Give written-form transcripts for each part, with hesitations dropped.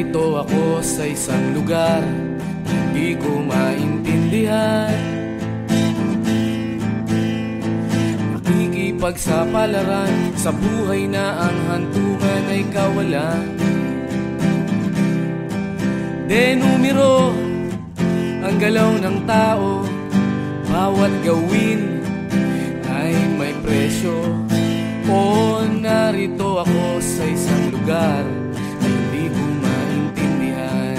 Narito ako sa isang lugar di ko maintindihan. Nakikipagsapalaran sa buhay na ang hantungan ay kawalan. Denumero ang galaw ng tao, bawat gawin ay may presyo. O narito ako sa isang lugar na hindi ko maintindihan.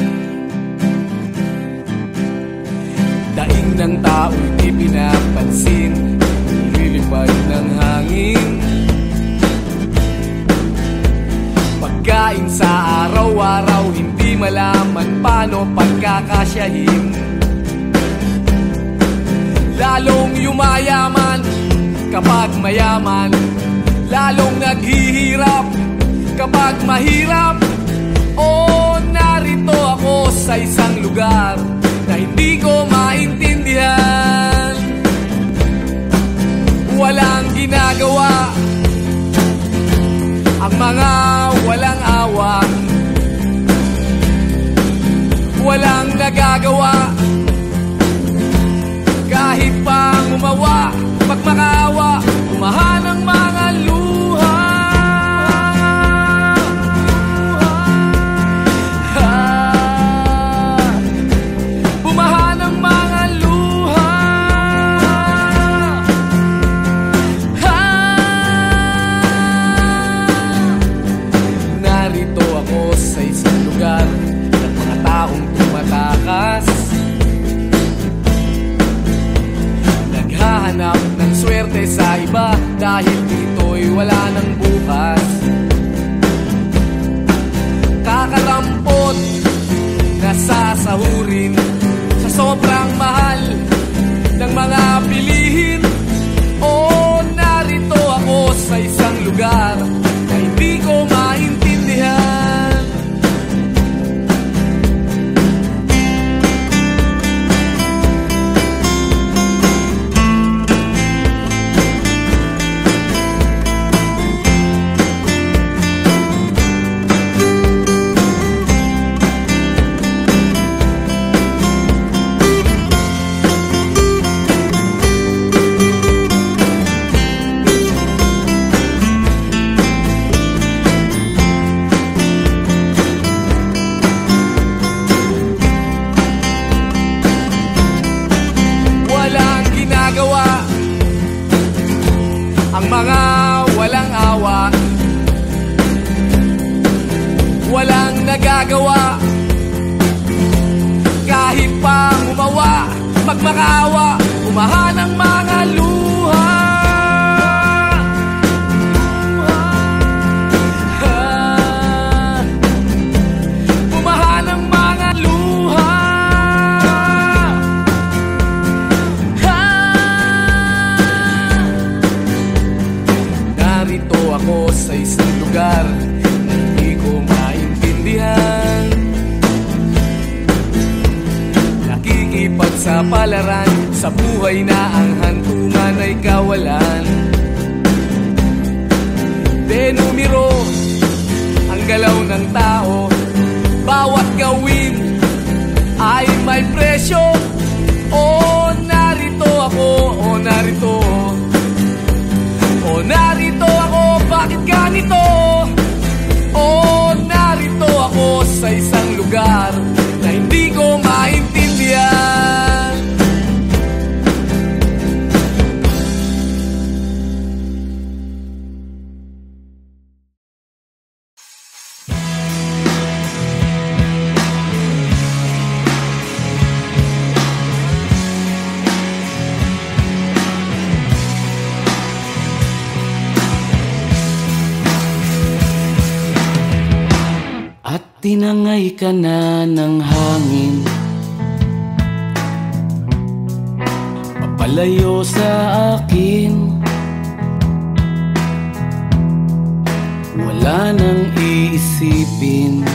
Daing ng tao'y di pinapansin, lilipad ng hangin. Pagkain sa araw-araw, hindi malaman paano pagkakasyahin. Lalong yumayaman kapag mayaman, lalong naghihirap kapag mahirap. O narito ako sa isang lugar na hindi ko maintindihan. Walang ginagawa ang mga walang awa, walang nagagawa kahit pang umawa. Pagmakaawa, umahan ang mga luha. Bumahan ang mga luha. Narito ako sa isang lugar ng mga taong tumatakas, naghahanap ng swerte sa iba dahil dito'y wala ng bukas. Kakarampot na sasahurin sa sobrang mahal ng mga bilihin. O narito ako sa isang lugar na hindi ko maintindihan. Ang mga walang awa, walang nagagawa kahit pang umawa. Magmakaawa, umahan ang mga luha. Umahan ang mga luha. Narito ako sa isang lugar na hindi ko maintindihan. Nakikipagsapalaran sa buhay na ang hantungan ay kawalan. Denumero ang galaw ng tao, bawat gawin ay may presyo. O narito ako, o narito, o narito ako, bakit ganito? O narito ako sa isang lugar na hindi ko maintindihan. Tinangay ka na ng hangin, papalayo sa akin. Wala nang iisipin,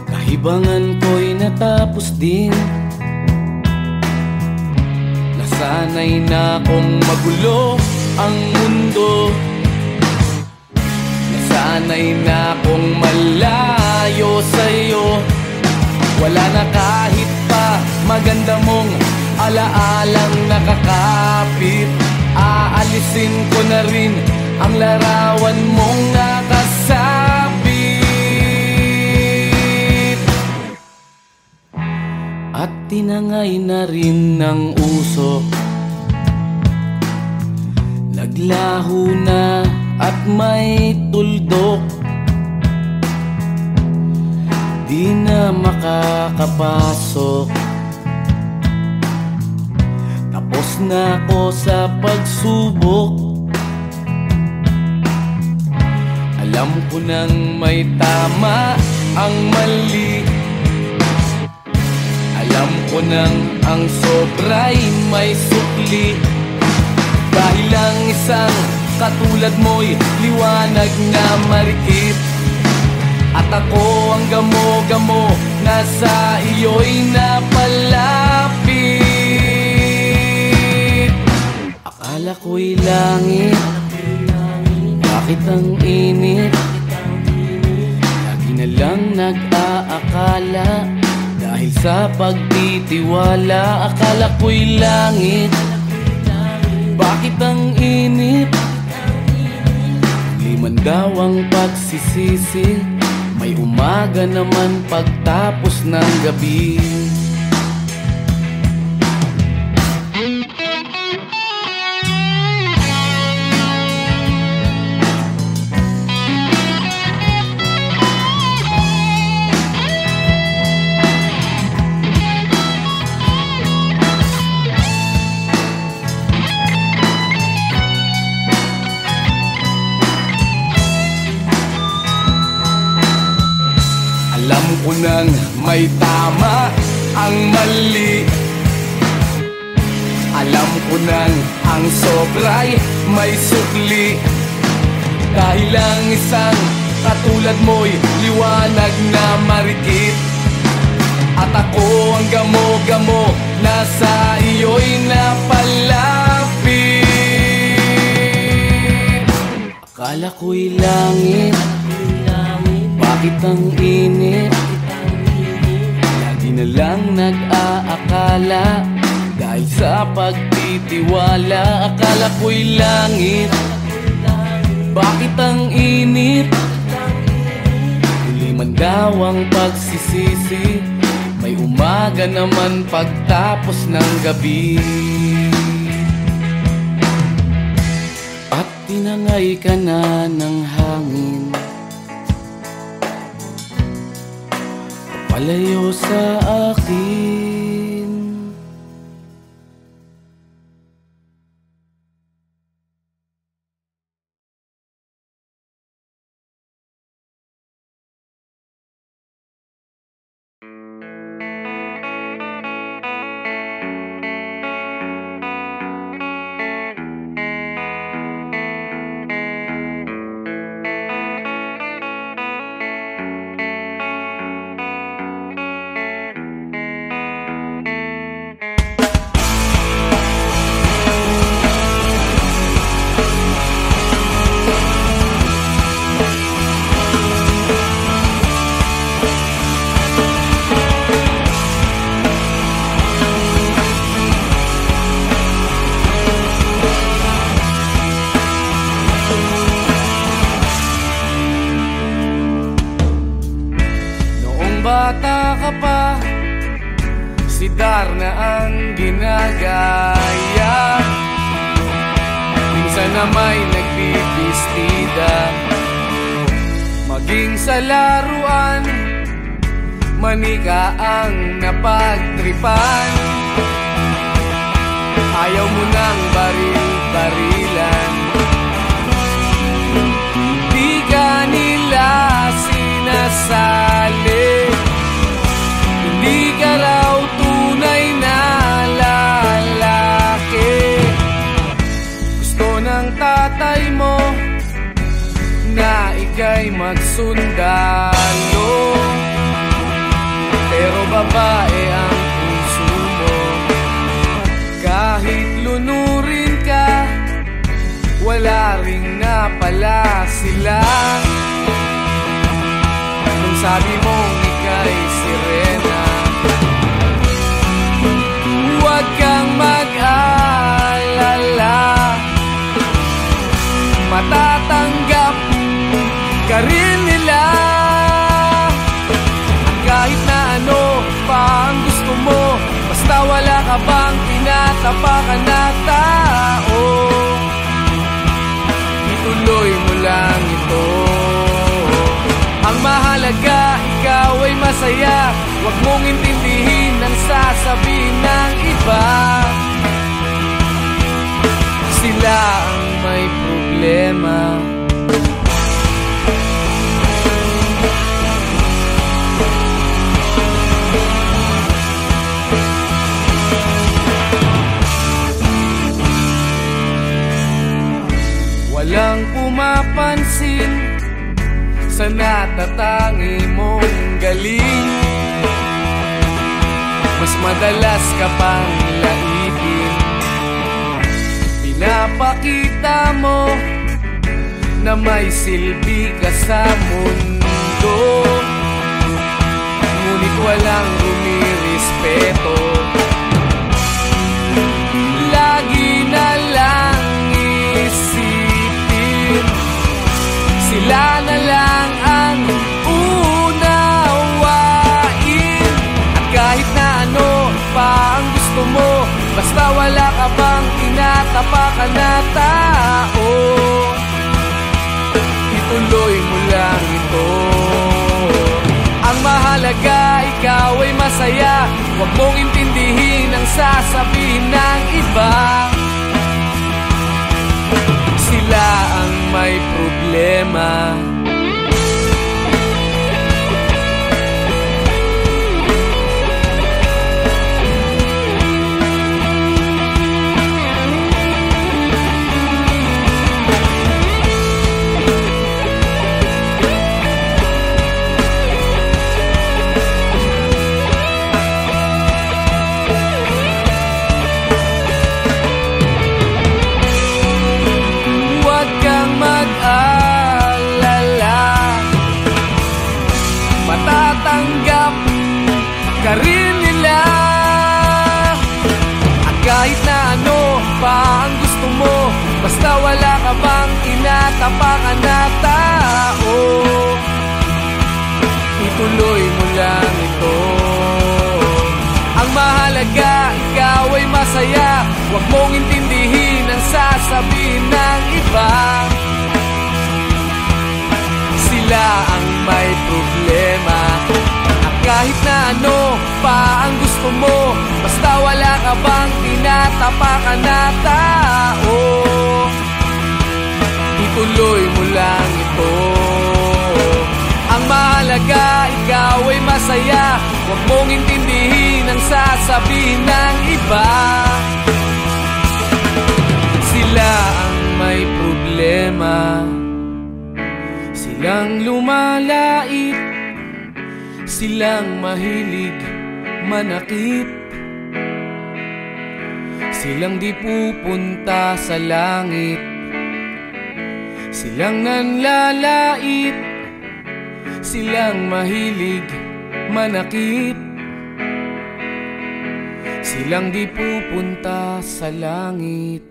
kahibangan ko'y natapos din. Nasanay na kong magulo ang mundo, Sana'y na kung malayo sa'yo. Wala na kahit pa maganda mong alaalang nakakapit. Aalisin ko na rin ang larawan mong nakasabit. At tinangay na rin ng usok, naglaho na at may tuldok. Di na makakapasok. Tapos na ako sa pagsubok. Alam ko nang may tama ang mali. Alam ko nang ang sobra'y may sukli. Dahil lang isang katulad mo'y liwanag na marikit. At ako ang gamo-gamo na sa iyo'y napalapit. Akala ko'y langit, bakit ang init? Lagi na lang nag-aakala, dahil sa pagtitiwala. Akala ko'y langit, bakit ang init? Liman daw ang pagsisisi, may umaga naman pagtapos ng gabi. Alam ko nang may tama ang mali. Alam ko nang ang sobra'y may sukli. Dahil lang isang katulad mo'y liwanag na marikit. At ako ang gamo-gamo na sa iyo'y napalapit. Akala ko'y langit, bakit ang init? Lagi na lang nag-aakala, dahil sa pagtitiwala. Akala ko'y langit, bakit ang init? Huli man daw ang pagsisisi, may umaga naman pagtapos ng gabi. At tinangay ka na ng hangin, palayo sa akin. Bata ka pa, si Darna ang ginagaya. Minsan na may nagbibistida, maging sa laruan, manika ang napagtripan. Ayaw mo nang baril-barilan, di ka nila sinasali. Hindi ka raw tunay na lalaki. Gusto ng tatay mo na ika'y magsundalo, pero babae ang puso mo. Kahit lunurin ka, wala ring napala sila nung sabi mong ika'y sirena. Huwag kang mag-alala, matatanggap ka rin nila. At kahit na ano pa ang gusto mo, basta wala ka bang tinatapakan na tao, ituloy mo lang ito. Ang mahalaga, ikaw ay masaya. Huwag mong intindihin ang sasabihin ng iba. Sila ang may problema. Walang pumapansin sa natatangi mong galing. Mas madalas ka pang laipin. Pinapakita mo na may silbi ka sa mundo, ngunit walang rumirespeto. Lagi na lang isipin, sila na lang ang unawain. At kahit na ano pa ang gusto mo, basta wala ka bang tinatapakan na tao, ituloy mo lang ito. Ang mahalaga, ikaw ay masaya. Huwag mong intindihin ang sasabihin ng iba. Sila ang may problema. Matatanggap ka rin nila. At kahit na ano pa ang gusto mo, basta wala ka bang tinatapakan na tao, ituloy mo lang ito. Ang mahalaga, ikaw ay masaya. Huwag mong intindihin ang sasabihin ng iba. Sila ang may problema. At kahit na ano pa ang gusto mo, basta wala ka bang tinatapakan na tao, ituloy mo lang ito. Ang mahalaga, ikaw ay masaya. Huwag mong intindihin ang sasabihin ng iba. Sila ang may problema. Silang lumalait, silang mahilig manakit, silang di pupunta sa langit, silang nanlalait, silang mahilig manakit, silang di pupunta sa langit.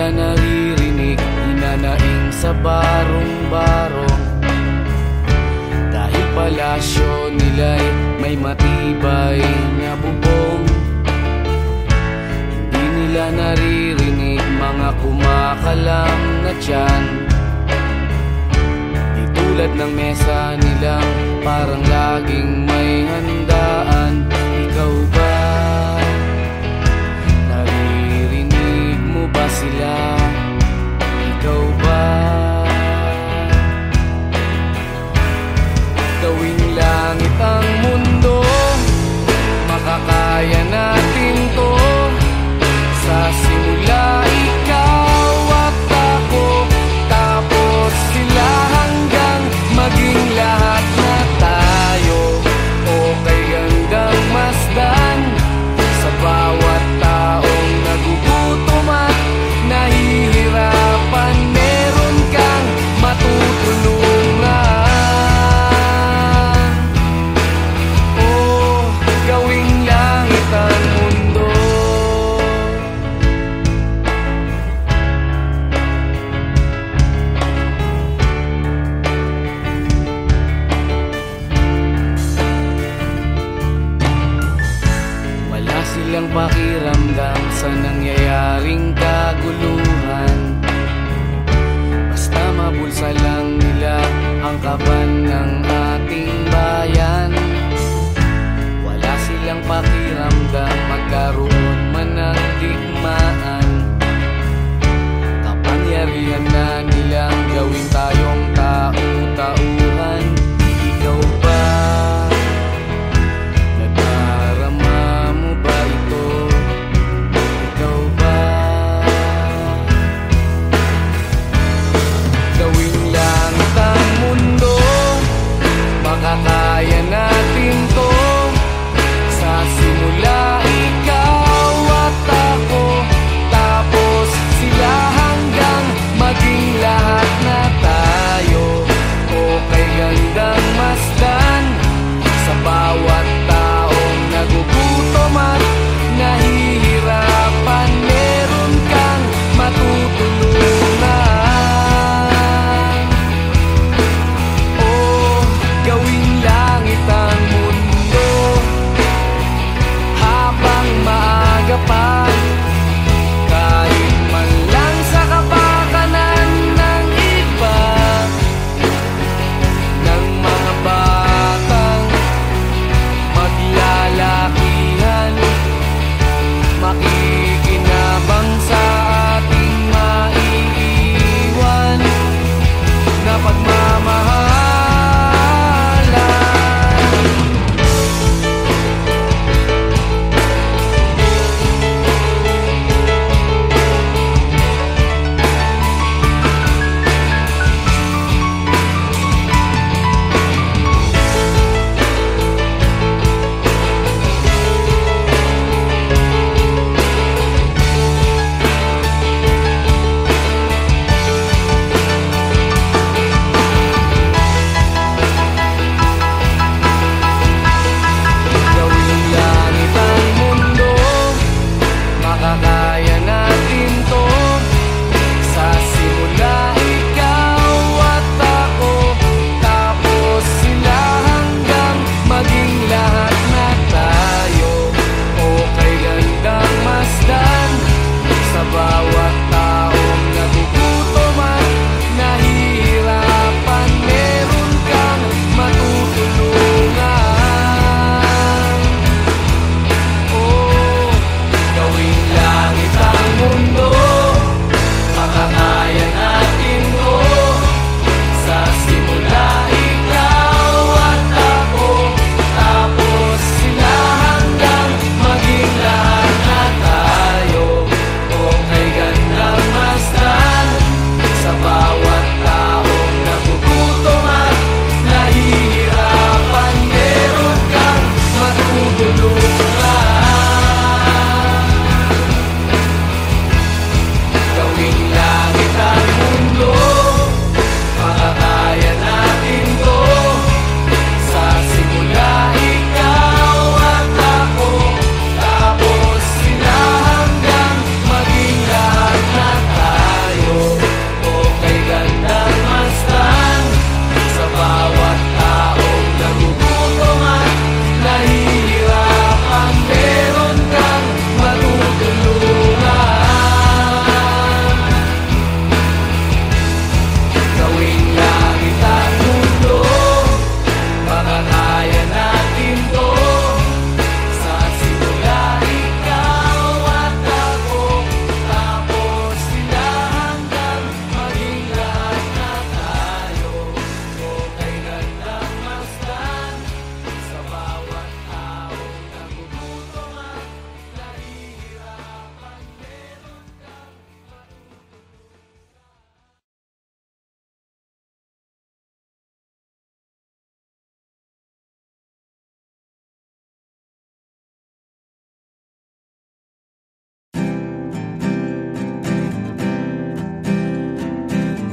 Naririnig, hinanaing sa barong-barong, dahil palasyo nila'y may matibay na bubong. Hindi nila naririnig mga kumakalam na tiyan, di tulad ng mesa nilang parang laging may handaan. Ikaw ba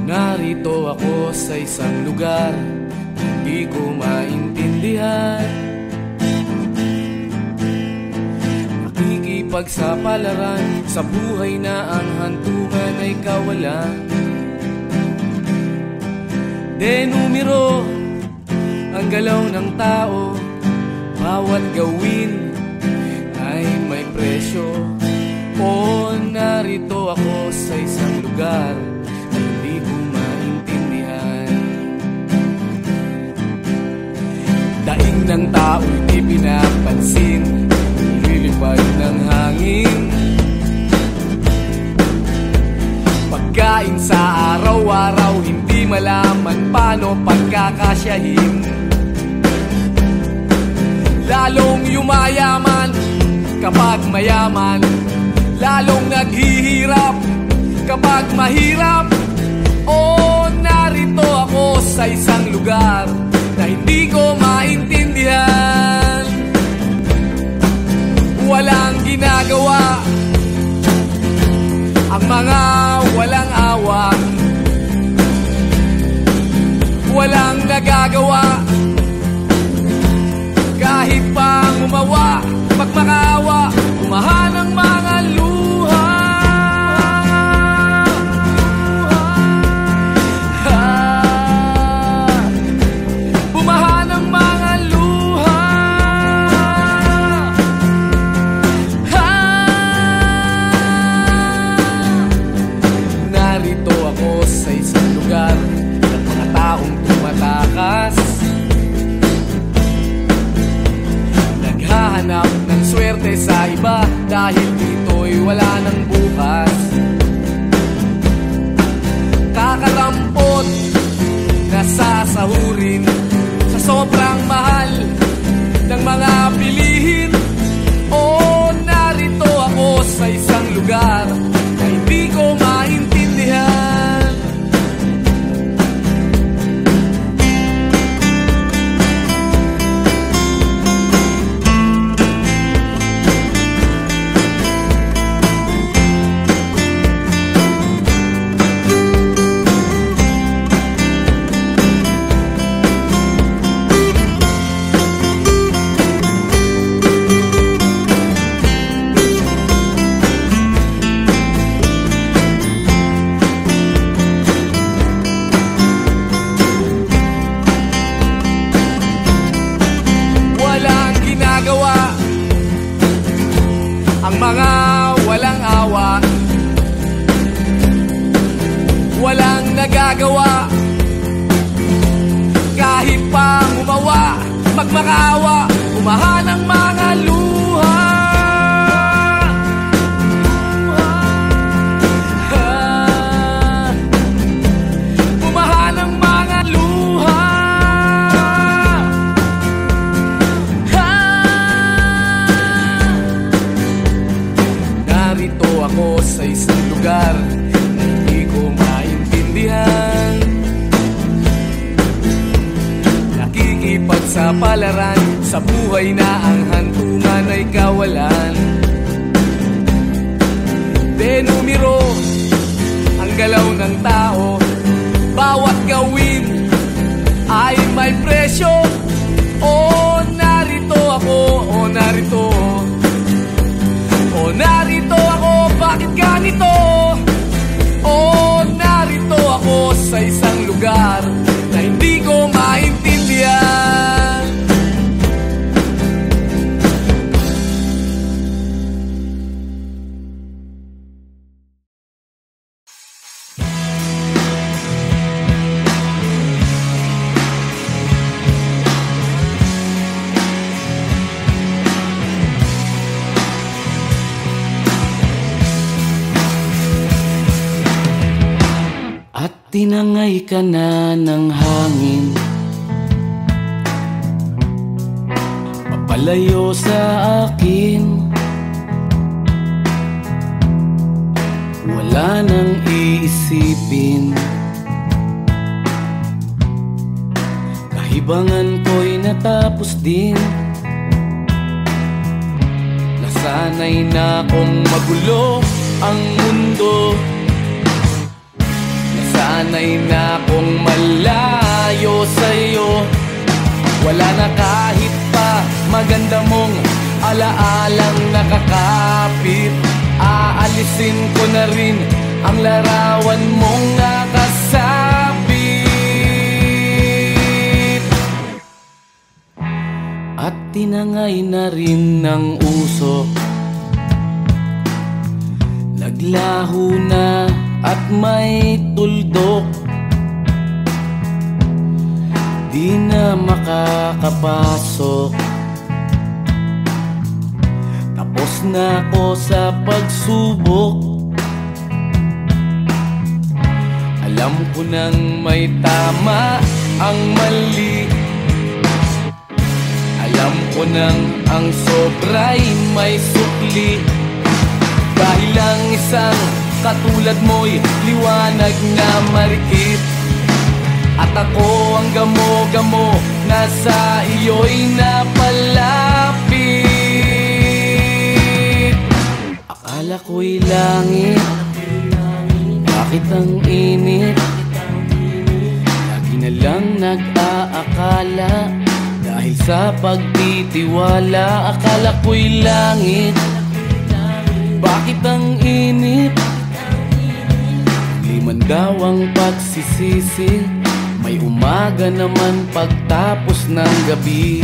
Narito ako sa isang lugar, di ko maintindihan. Nakikipagsapalaran sa buhay na ang hantungan ay kawalan. Denumero ang galaw ng tao, bawat gawin ay may presyo. O narito ako sa isang lugar na hindi ko maintindihan. Daing ng tao'y di pinapansin, nililipad ng hangin. Pagkain sa araw-araw, hindi malaman paano pagkakasyahin. Lalong yumayaman kapag mayaman, lalong naghihirap kapag mahirap. O narito ako sa isang lugar na hindi ko maintindihan. Walang ginagawa ang mga walang awa, walang nagagawa kahit pa umawa, magmakaawa, umahan ang mga luha. Bumahan ang mga luha. Narito ako sa isang lugar ng mga taong tumatakas, naghahanap ng swerte sa iba dahil dito'y wala ng bukas. Kakarampot na sasahurin sa sobrang mahal ng mga bilihin. O narito ako sa isang lugar na hindi ko maintindihan. Ang mga walang awa, walang nagagawa, kahit pa umawa, magmakaawa, umahan ang mga luha. Umahan ang mga luha. Narito ako sa isang lugar na hindi ko maintindihan. Nakikipagsapalaran sa buhay na ang hantungan ay kawalan. Denumero ang galaw ng tao, bawat gawin ay may presyo. O narito ako, o narito, o narito ako, bakit ganito? O narito ako sa isang lugar na hindi ko maintindihan. Tinangay ka na ng hangin, papalayo sa akin. Wala nang iisipin, kahibangan ko'y natapos din. Nasanay na kong magulo ang mundo, sanay na kong malayo sa'yo. Wala na kahit pa maganda mong alaalang nakakapit. Aalisin ko na rin ang larawan mong nakasabit. At tinangay na rin ng usok, naglaho na at may tuldok. Di na makakapasok, tapos na ako sa pagsubok. Alam ko nang may tama ang mali, alam ko nang ang sobra'y may sukli. Dahil lang isang katulad mo'y liwanag na marikit, at ako ang gamo-gamo na sa iyo'y napalapit. Akala ko'y langit, bakit ang init? Lagi na lang nag-aakala, dahil sa pagtitiwala. Akala ko'y langit, bakit ang init? Liman daw ang pagsisisi, may umaga naman pagtapos ng gabi.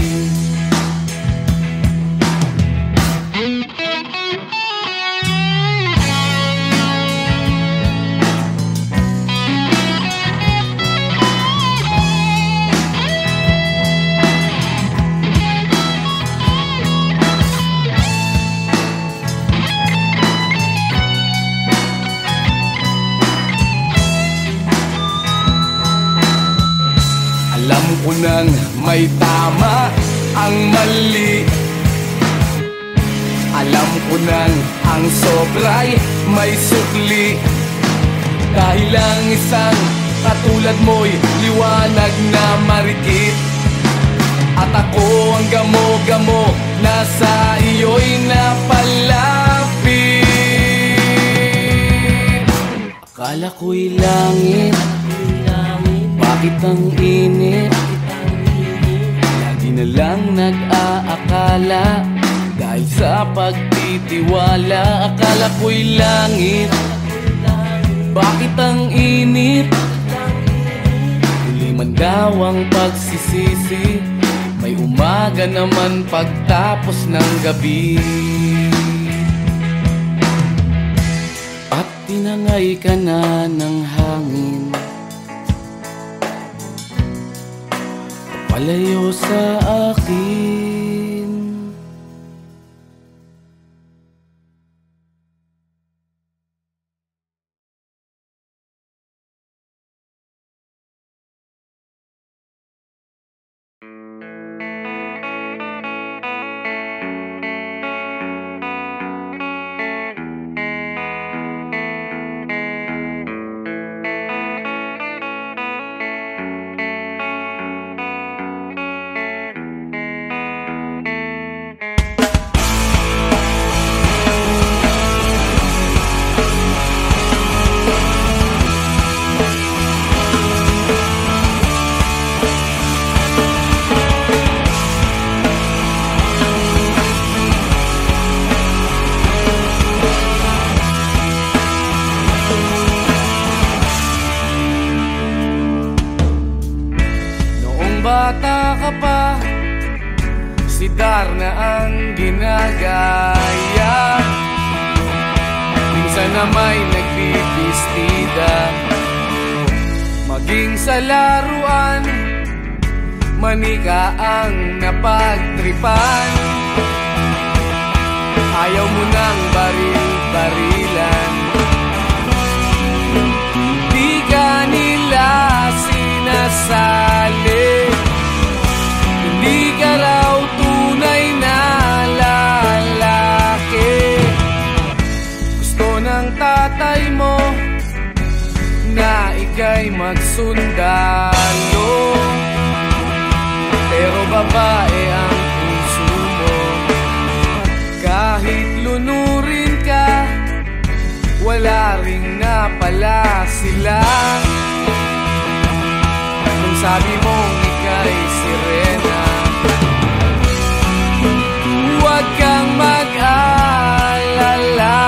Alam ko nang may tama ang mali. Alam ko nang ang sobra'y may sukli. Dahil lang isang katulad mo'y liwanag na marikit. At ako ang gamo-gamo na sa iyo'y napalapit. Akala ko'y langit, bakit ang init? Lagi na lang nag-aakala dahil sa pagtitiwala. Akala ko'y langit, bakit ang init? Huli man daw ang pagsisisi, may umaga naman pagtapos ng gabi. At tinangay ka na ng hangin, palayo sa akin. Bata ka pa, si Darna ang ginagaya. Minsan na may nagbibistida, maging sa laruan, manika ang napagtripan. Ayaw mo nang baril-barilan, di ka nila sinasali. Hindi ka raw tunay na lalaki. Gusto ng tatay mo na ika'y magsundalo, pero babae ang puso mo. Kahit lunurin ka, wala ring napala sila. Kung sabi mong ika'y sirena, huwag kang mag-alala,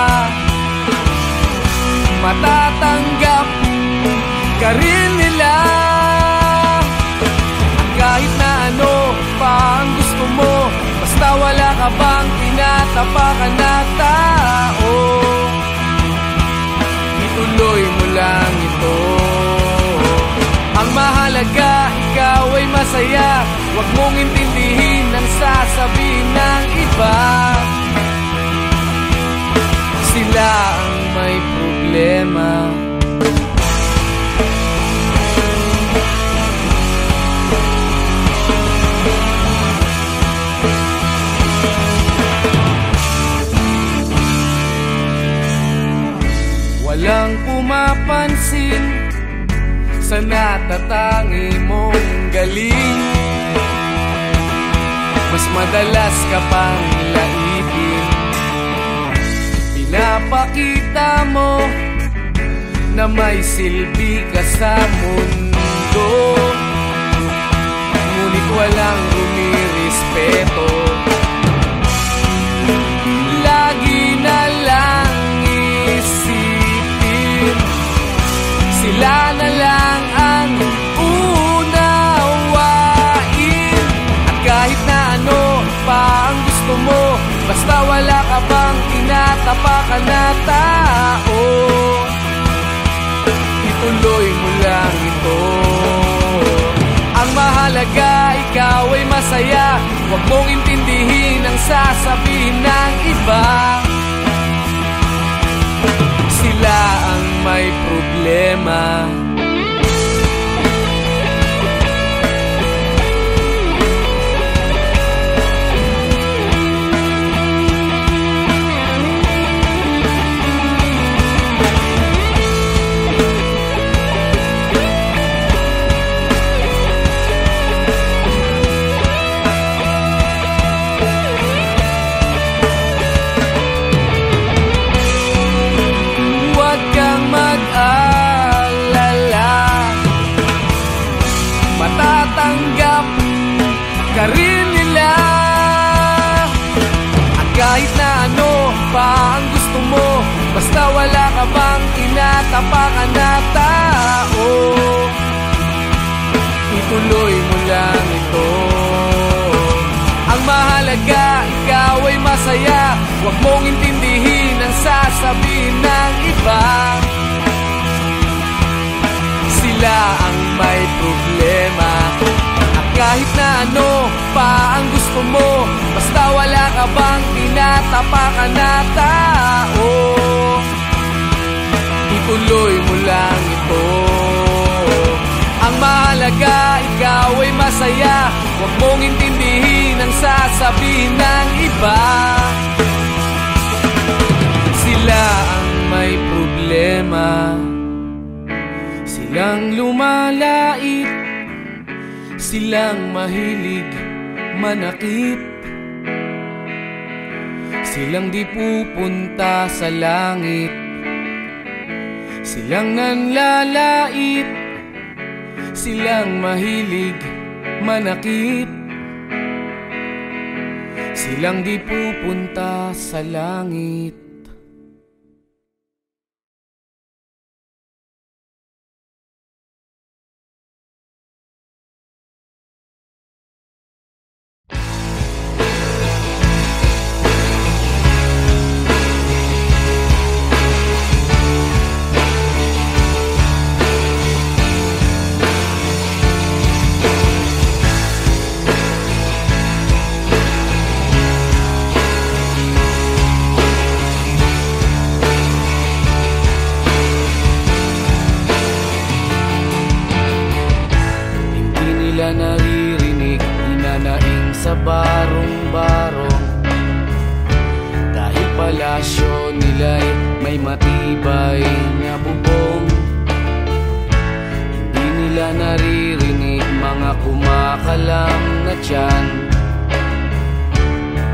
matatanggap ka rin nila. Kahit na ano pa ang gusto mo, basta wala ka bang tinatapakan na tao, ituloy mo lang ito. Ang mahalaga, ikaw ay masaya. Huwag mong intindihin ang sasabihin ng iba. Sila ang may problema. Walang pumapansin sa natatangi mong galing. Mas madalas ka pang laipin, pinapakita mo na may silbi ka sa mundo. Ngunit walang rumirespeto, lagi na lang isipin, sila na lang ang unawain. At kahit na ano pa ang gusto mo, basta wala ka bang tinatapakan na tao, ituloy mo lang ito. Ang mahalaga, ikaw ay masaya. Huwag mong intindihin ang sasabihin ng iba. Sila ang may problema. tatanggap ka rin nila. At kahit na ano pa ang gusto mo, basta wala ka bang tinatapakan na tao, ituloy mo lang ito. Ang mahalaga, ikaw ay masaya. Huwag mong intindihin ang sasabihin ng iba. Sila ang may problema. At kahit na ano pa ang gusto mo, basta wala ka bang tinatapakan na tao, ituloy mo lang ito. Ang mahalaga, ikaw ay masaya. Huwag mong intindihin ang sasabihin ng iba. Sila ang may problema. Silang lumalait, silang mahilig manakit, silang di pupunta sa langit, silang nanlalait, silang mahilig manakit, silang di pupunta sa langit. Naririnig, hinanaing sa barong-barong, dahil palasyo nila'y may matibay na bubong. Hindi nila naririnig mga kumakalam na tiyan,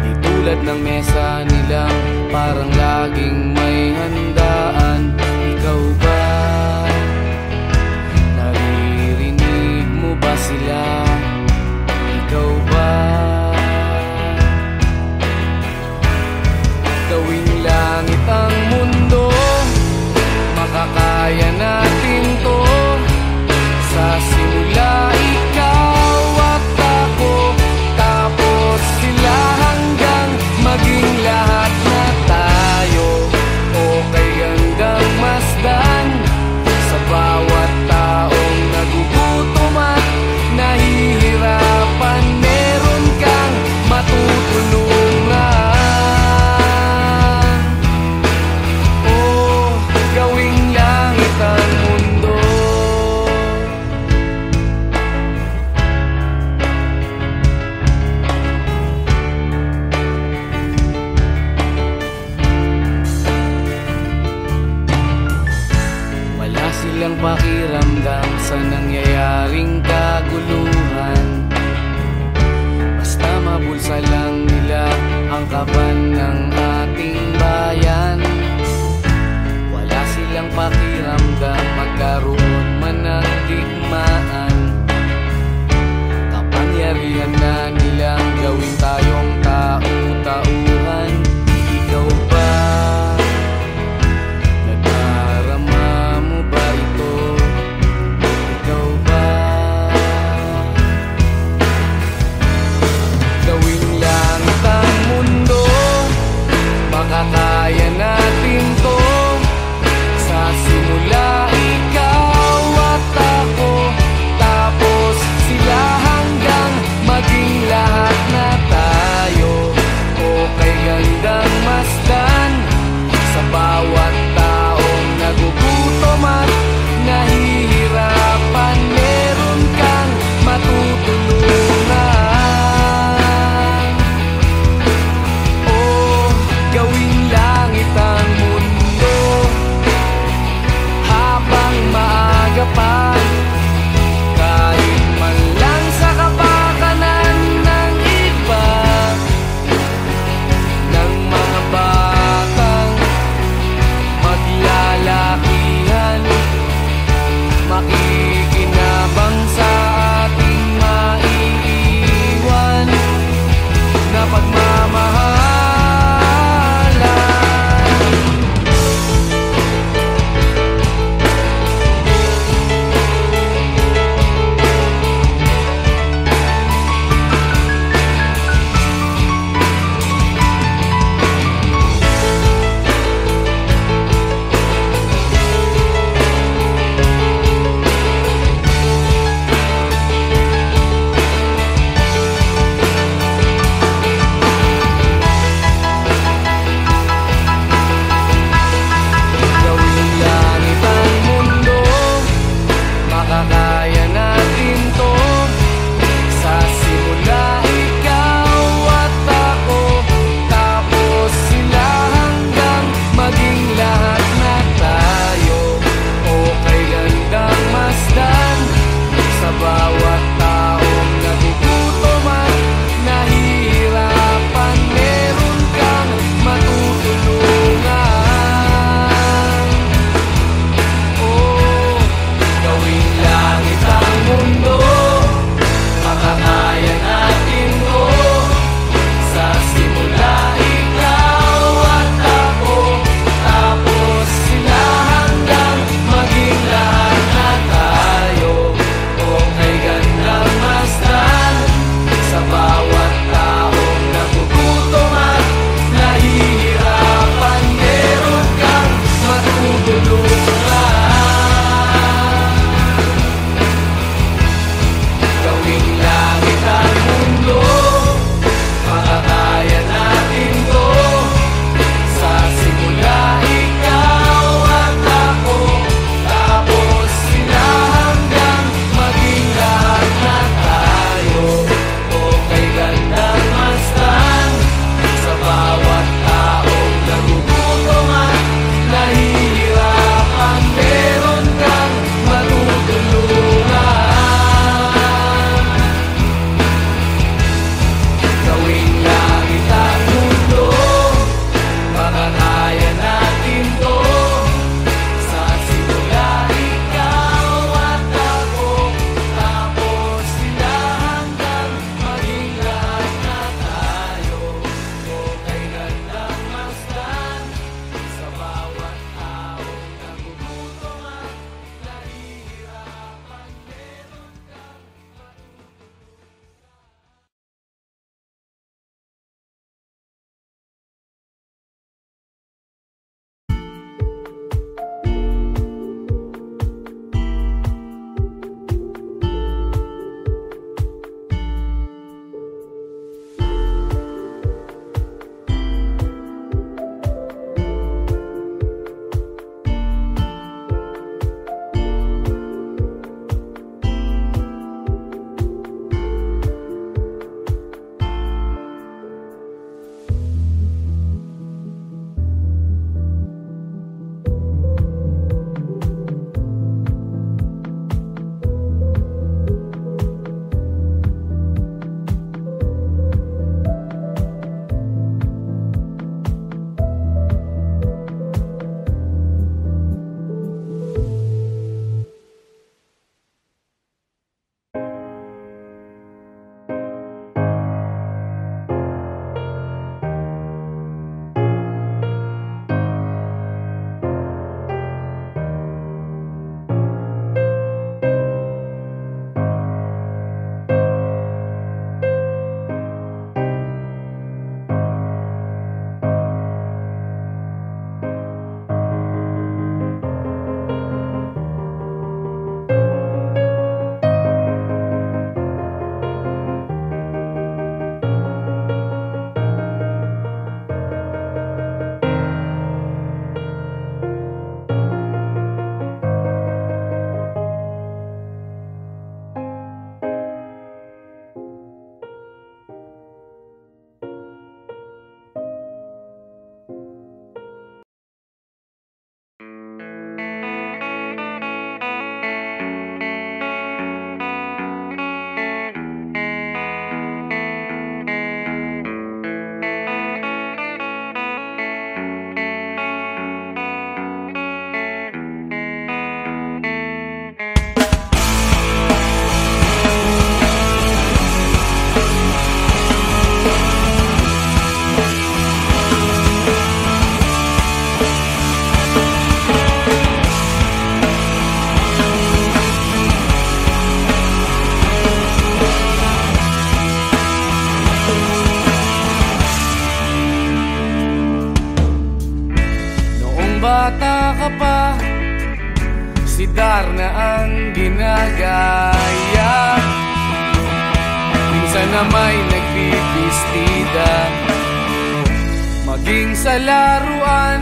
di tulad ng mesa nilang parang laging may handaan. Ikaw ba? Ba sila? Ikaw ba? Gawing langit ang mundo, makakaya natin to. Sa simula ikaw at ako, tapos sila hanggang maging lahat na tayo. Okay ka pa, si Darna ang ginagaya. Minsan na may nagbibistida, maging sa laruan,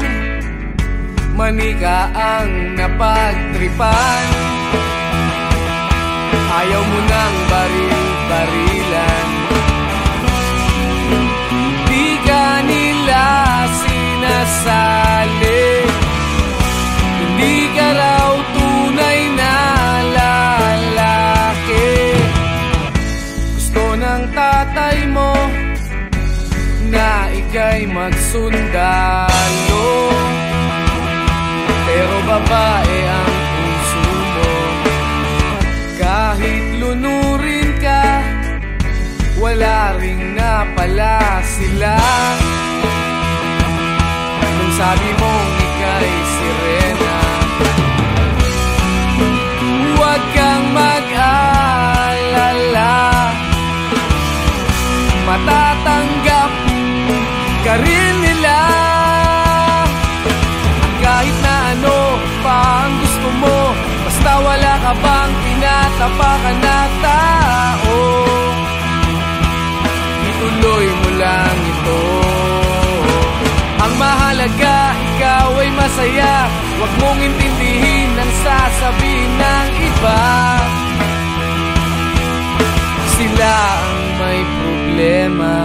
manika ang napagtripan. Ayaw mo nang baril-barilan, di ka nila sinasali. Hindi ka raw tunay na lalaki. Gusto ng tatay mo na ika'y magsundalo, pero babae ang puso mo. Kahit lunurin ka, wala ring napala sila. Nung sabi mong ika'y sirena, huwag kang mag-alala, matatanggap ka rin nila. Kahit na ano pa ang gusto mo, basta wala ka bang tinatapakan na tao, ituloy mo lang ito. Ang mahalaga, ikaw ay masaya. Huwag mong intindihin ang sasabihin ng iba. Sila ang may problema.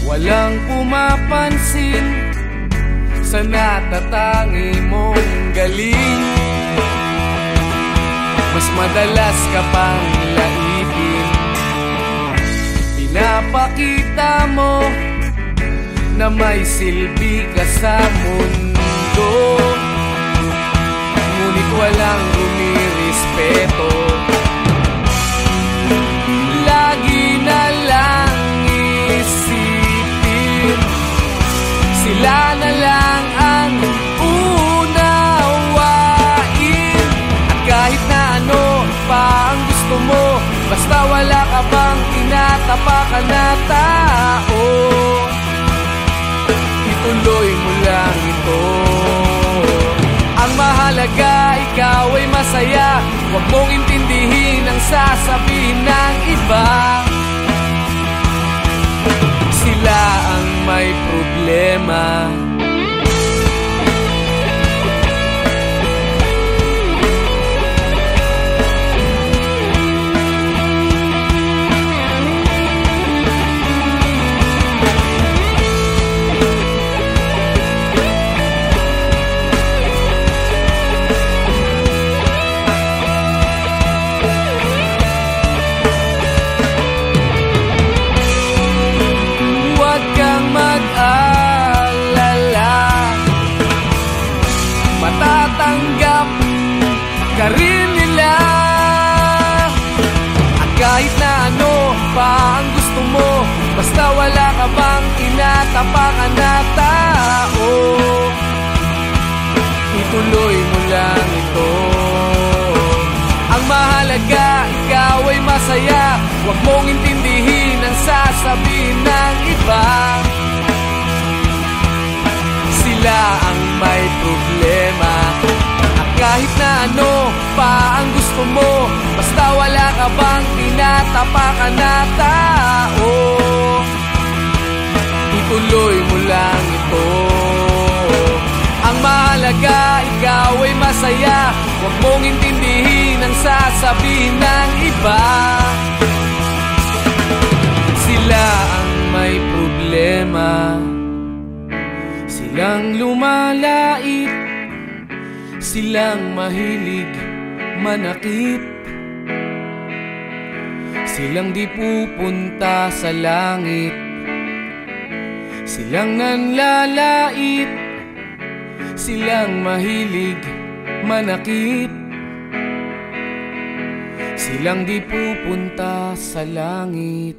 Walang pumapansin sa natatangi mong galing. Mas madalas ka pang laipin, pinapakita mo na may silbi ka sa mundo. Ngunit walang rumirespeto, lagi na lang isipin sila na lang ang unawain. At kahit na ano pa ang gusto mo, basta wala ka bang tinatapakan na tao, ituloy mo lang ito. Ang mahalaga, ikaw ay masaya. Huwag mong intindihin ang sasabihin ng iba. Sila ang may problema. Matatanggap ka rin nila. At kahit na ano pa ang gusto mo, basta wala ka bang tinatapakan na tao, ituloy mo lang ito. Ang mahalaga, ikaw ay masaya. Huwag mong intindihin ang sasabihin ng iba. Sila ang may problema. At kahit na ano pa ang gusto mo, basta wala ka bang tinatapakan na tao, ituloy mo lang ito. Ang mahalaga, ikaw ay masaya. Huwag mong intindihin ang sasabihin ng iba. Sila ang may problema. Silang lumalait, silang mahilig manakit, silang di pupunta sa langit, silang nanlalait, silang mahilig manakit, silang di pupunta sa langit.